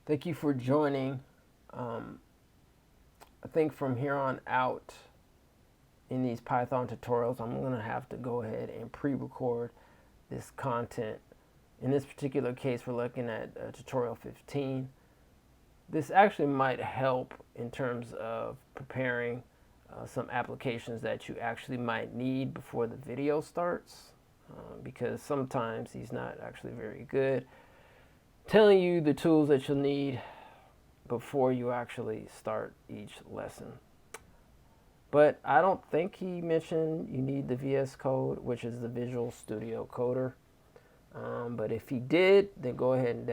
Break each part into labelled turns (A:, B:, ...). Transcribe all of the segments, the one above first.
A: Thank you for joining. I think from here on out in these Python tutorials, I'm going to have to go ahead and pre-record this content. In this particular case, we're looking at tutorial 15. This actually might help in terms of preparing some applications that you actually might need before the video starts, because sometimes he's not actually very good telling you the tools that you'll need before you actually start each lesson. But I don't think he mentioned you need the VS Code, which is the Visual Studio Coder. But if he did, then go ahead and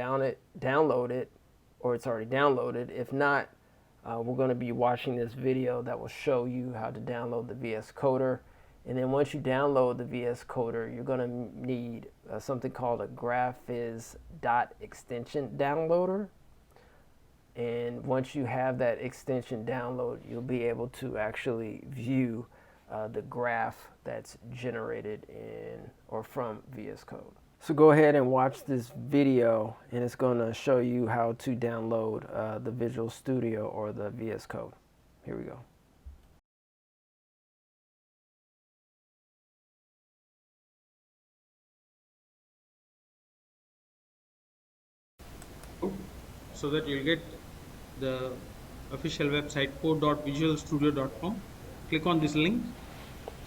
A: download it, or it's already downloaded. If not, we're going to be watching this video that will show you how to download the VS Coder. And then once you download the VS Coder, you're going to need something called a graphiz.extension downloader. And once you have that extension download, you'll be able to actually view the graph that's generated in or from VS Code. So go ahead and watch this video, and it's going to show you how to download the Visual Studio or the VS Code. Here we go.
B: So that you'll get the official website code.visualstudio.com. Click on this link.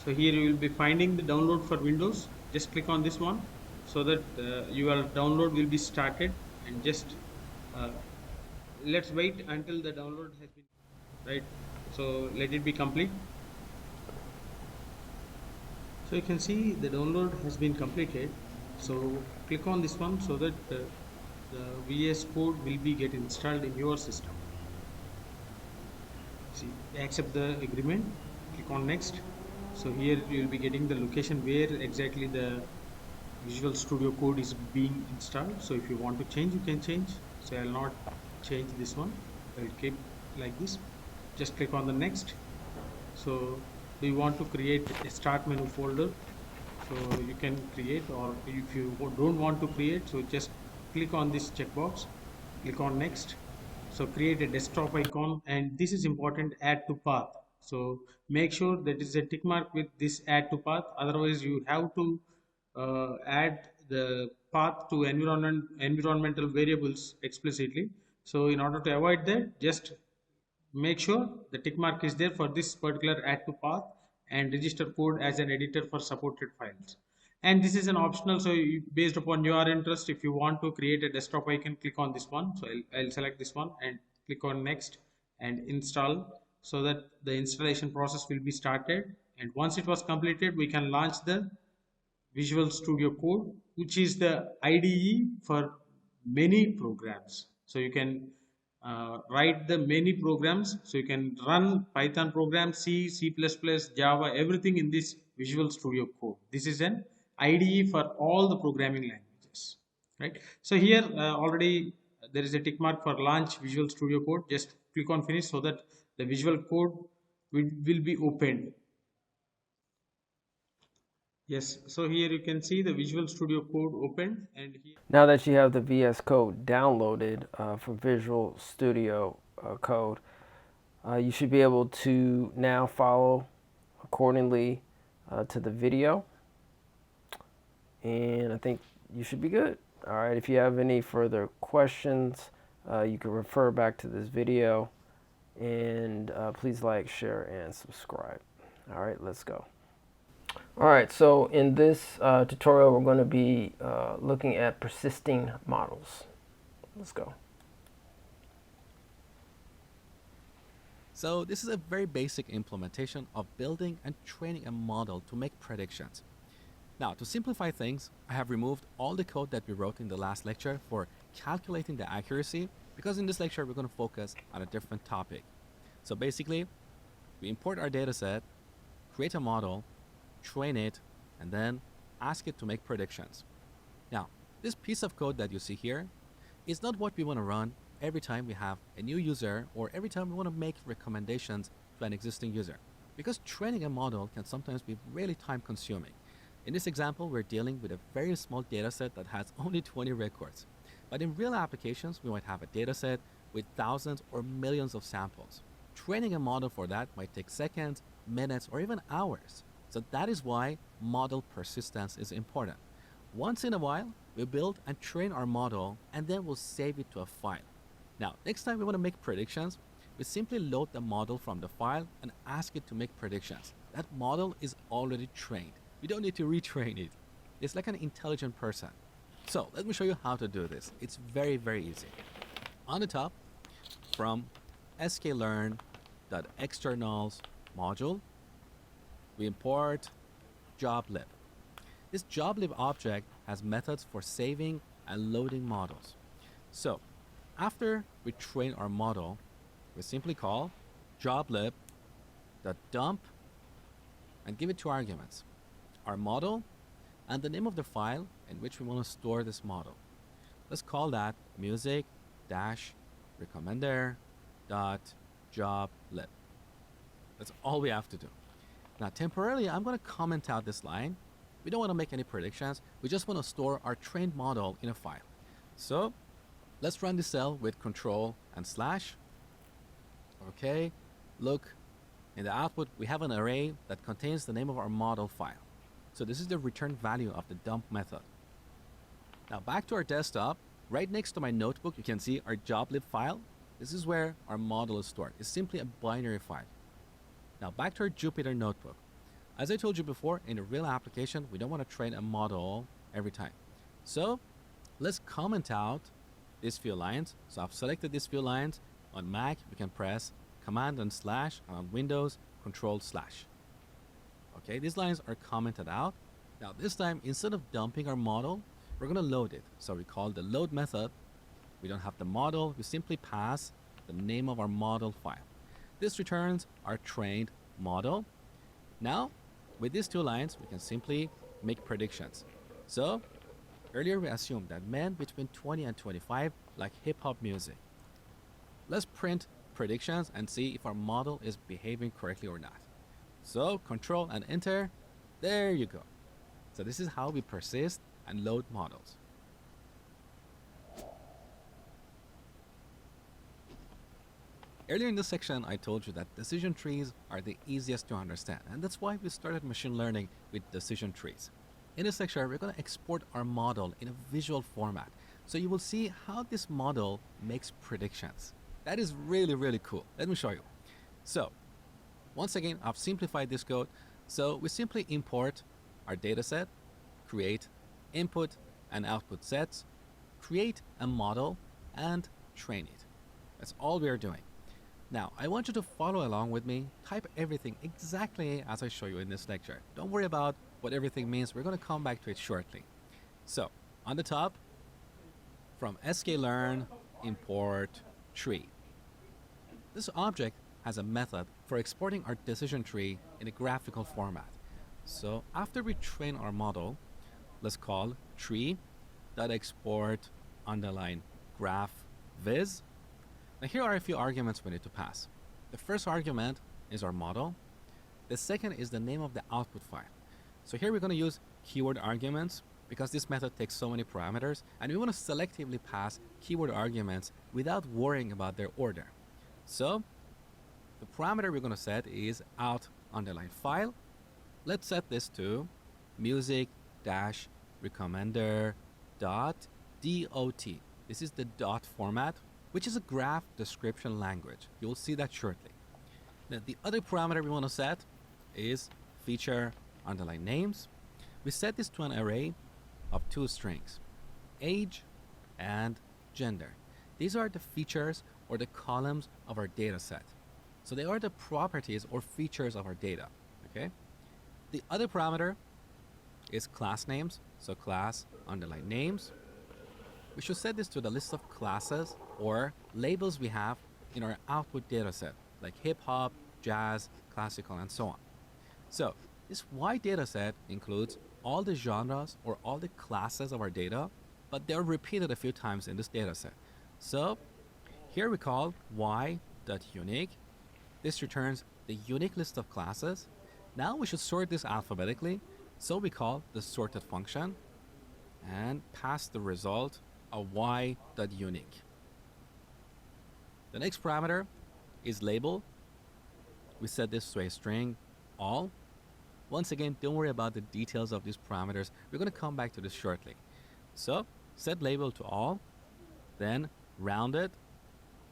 B: So here you will be finding the download for Windows. Just click on this one so that your download will be started, and just let's wait until the download has been right. So let it be complete. So you can see the download has been completed. So click on this one so that the VS Code will be get installed in your system. See, accept the agreement, click on next. So here you will be getting the location where exactly the Visual Studio Code is being installed. So if you want to change, you can change. So I will not change this one. I will keep like this. Just click on the next. So do you want to create a start menu folder? So you can create, or if you don't want to create, so just click on this checkbox, click on next. So create a desktop icon, and this is important, add to path. So make sure that is a tick mark with this add to path, otherwise you have to add the path to environmental variables explicitly. So in order to avoid that, just make sure the tick mark is there for this particular add to path, and register code as an editor for supported files. And this is an optional, so based upon your interest, if you want to create a desktop icon, click on this one. So I'll select this one and click on next and install, so that the installation process will be started. And once it was completed, we can launch the Visual Studio Code, which is the IDE for many programs. So you can write the many programs. So you can run Python programs, C, C++, Java, everything in this Visual Studio Code. This is an IDE for all the programming languages, right? So here already there is a tick mark for launch Visual Studio Code. Just click on finish so that the Visual Code will be opened. Yes, so here you can see the Visual Studio Code opened, and here
A: Now that you have the VS Code downloaded from Visual Studio Code, you should be able to now follow accordingly to the video. And I think you should be good. All right, if you have any further questions, you can refer back to this video. And please like, share, and subscribe. All right, let's go. All right, so in this tutorial, we're going to be looking at persisting models. Let's go.
C: So this is a very basic implementation of building and training a model to make predictions. Now, to simplify things, I have removed all the code that we wrote in the last lecture for calculating the accuracy, because in this lecture we're going to focus on a different topic. So basically, we import our data set, create a model, train it, and then ask it to make predictions. Now, this piece of code that you see here is not what we want to run every time we have a new user or every time we want to make recommendations to an existing user, because training a model can sometimes be really time consuming. In this example, we're dealing with a very small data set that has only 20 records. But in real applications, we might have a dataset with thousands or millions of samples. Training a model for that might take seconds, minutes, or even hours. So that is why model persistence is important. Once in a while, we build and train our model, and then we'll save it to a file. Now, next time we want to make predictions, we simply load the model from the file and ask it to make predictions. That model is already trained. We don't need to retrain it. It's like an intelligent person. So let me show you how to do this. It's very, very easy. On the top, from sklearn.externals module, we import joblib. This joblib object has methods for saving and loading models. So after we train our model, we simply call joblib.dump and give it two arguments: our model and the name of the file in which we want to store this model. Let's call that music-recommender.joblib. That's all we have to do. Now, temporarily, I'm going to comment out this line. We don't want to make any predictions. We just want to store our trained model in a file. So let's run the cell with control and slash. Okay, look, in the output, we have an array that contains the name of our model file. So this is the return value of the dump method. Now back to our desktop, right next to my notebook, you can see our joblib file. This is where our model is stored. It's simply a binary file. Now back to our Jupyter notebook. As I told you before, in a real application, we don't want to train a model every time. So let's comment out these few lines. So I've selected these few lines. On Mac, we can press Command and slash, and on Windows, Control slash. Okay, these lines are commented out. Now this time, instead of dumping our model, we're going to load it. So we call the load method. We don't have the model. We simply pass the name of our model file. This returns our trained model. Now, with these two lines, we can simply make predictions. So earlier we assumed that men between 20 and 25 like hip-hop music. Let's print predictions and see if our model is behaving correctly or not. So Control and Enter. There you go. So this is how we persist and load models. Earlier in this section, I told you that decision trees are the easiest to understand, and that's why we started machine learning with decision trees. In this section, we're going to export our model in a visual format, so you will see how this model makes predictions. That is really, really cool. Let me show you. So once again, I've simplified this code. So we simply import our dataset, create input and output sets, create a model, and train it. That's all we are doing. Now, I want you to follow along with me, type everything exactly as I show you in this lecture. Don't worry about what everything means. We're going to come back to it shortly. So on the top, from sklearn, import tree. This object has a method for exporting our decision tree in a graphical format. So after we train our model, let's call tree.export graph viz. Now here are a few arguments we need to pass. The first argument is our model. The second is the name of the output file. So here we're going to use keyword arguments because this method takes so many parameters, and we want to selectively pass keyword arguments without worrying about their order. So the parameter we're going to set is out_file. Let's set this to music-recommender.dot. This is the dot format, which is a graph description language. You will see that shortly. Now, the other parameter we want to set is feature_names. We set this to an array of two strings, age and gender. These are the features or the columns of our data set. So they are the properties or features of our data, okay? The other parameter is class names, so class_names. We should set this to the list of classes or labels we have in our output data set, like hip hop, jazz, classical, and so on. So this Y data set includes all the genres or all the classes of our data, but they're repeated a few times in this data set. So here we call y.unique. This returns the unique list of classes. Now we should sort this alphabetically, so we call the sorted function and pass the result a y.unique. The next parameter is label. We set this to a string all. Once again, don't worry about the details of these parameters. We're going to come back to this shortly. So set label to all, then round it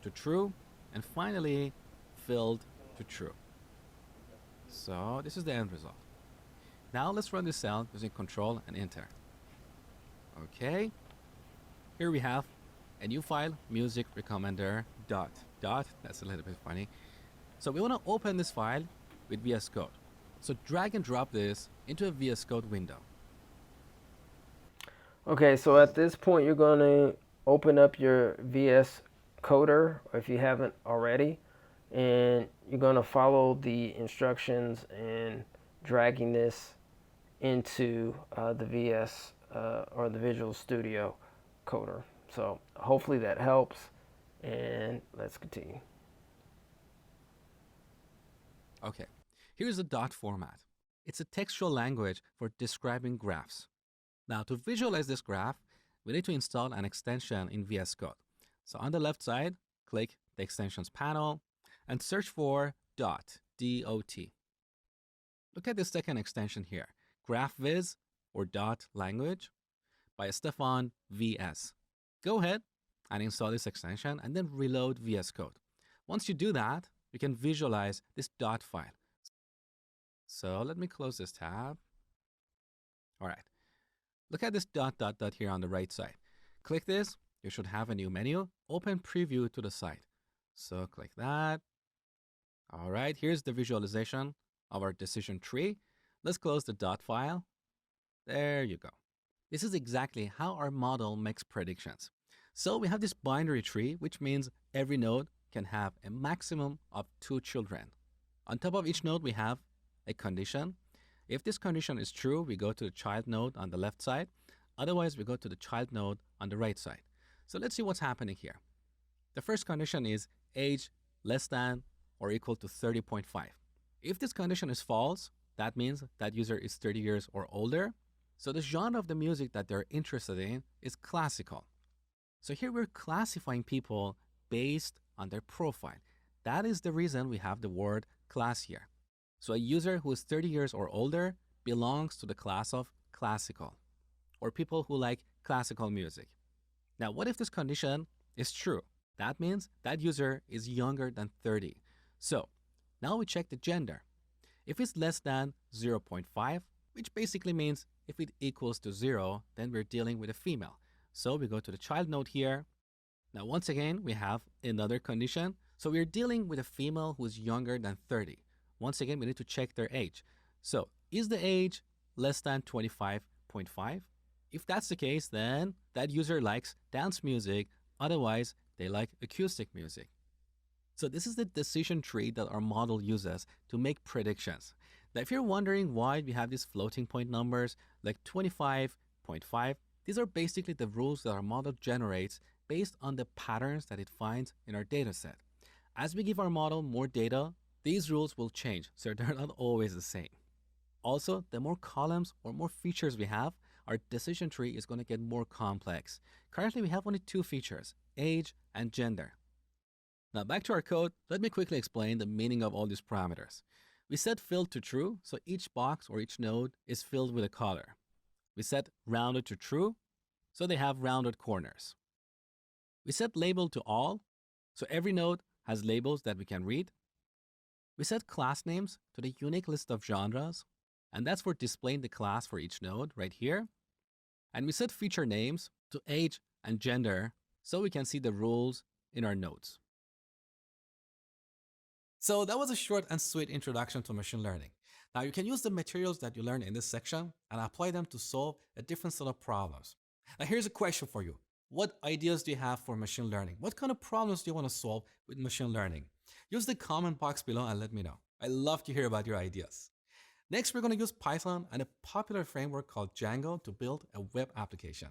C: to true, and finally filled to true. So this is the end result. Now let's run this cell using Control and Enter. Okay, here we have a new file, music recommender dot. That's a little bit funny. So we want to open this file with VS Code. So drag and drop this into a VS Code window.
A: Okay, so at this point, you're going to open up your VS Coder, or if you haven't already, and you're going to follow the instructions and dragging this into the VS or the Visual Studio Coder. So hopefully that helps, and let's continue.
C: Okay, here's the dot format. It's a textual language for describing graphs. Now to visualize this graph, we need to install an extension in VS Code. So on the left side, click the extensions panel and search for dot. Look at the second extension here, GraphViz or dot language by Stefan VS. Go ahead and install this extension and then reload VS Code. Once you do that, you can visualize this dot file. So let me close this tab. All right. Look at this dot here on the right side. Click this. You should have a new menu. Open preview to the side. So click that. All right. Here's the visualization of our decision tree. Let's close the dot file. There you go. This is exactly how our model makes predictions. So we have this binary tree, which means every node can have a maximum of 2 children. On top of each node, we have a condition. If this condition is true, we go to the child node on the left side. Otherwise, we go to the child node on the right side. So let's see what's happening here. The first condition is age less than or equal to 30.5. If this condition is false, that means that user is 30 years or older. So the genre of the music that they're interested in is classical. So here we're classifying people based on their profile. That is the reason we have the word class here. So a user who is 30 years or older belongs to the class of classical, or people who like classical music. Now, what if this condition is true? That means that user is younger than 30. So now we check the gender. If it's less than 0.5, which basically means if it equals to 0, then we're dealing with a female. So we go to the child node here. Now, once again, we have another condition. So we're dealing with a female who is younger than 30. Once again, we need to check their age. So is the age less than 25.5? If that's the case, then that user likes dance music. Otherwise, they like acoustic music. So this is the decision tree that our model uses to make predictions. Now, if you're wondering why we have these floating point numbers like 25.5, these are basically the rules that our model generates based on the patterns that it finds in our data set. As we give our model more data, these rules will change, so they're not always the same. Also, the more columns or more features we have, our decision tree is going to get more complex. Currently, we have only 2 features, age and gender. Now back to our code, let me quickly explain the meaning of all these parameters. We set filled to true, so each box or each node is filled with a color. We set rounded to true, so they have rounded corners. We set label to all, so every node has labels that we can read. We set class names to the unique list of genres, and that's for displaying the class for each node right here. And we set feature names to age and gender, so we can see the rules in our nodes. So that was a short and sweet introduction to machine learning. Now you can use the materials that you learned in this section and apply them to solve a different set of problems. Now here's a question for you. What ideas do you have for machine learning? What kind of problems do you want to solve with machine learning? Use the comment box below and let me know. I love to hear about your ideas. Next, we're going to use Python and a popular framework called Django to build a web application.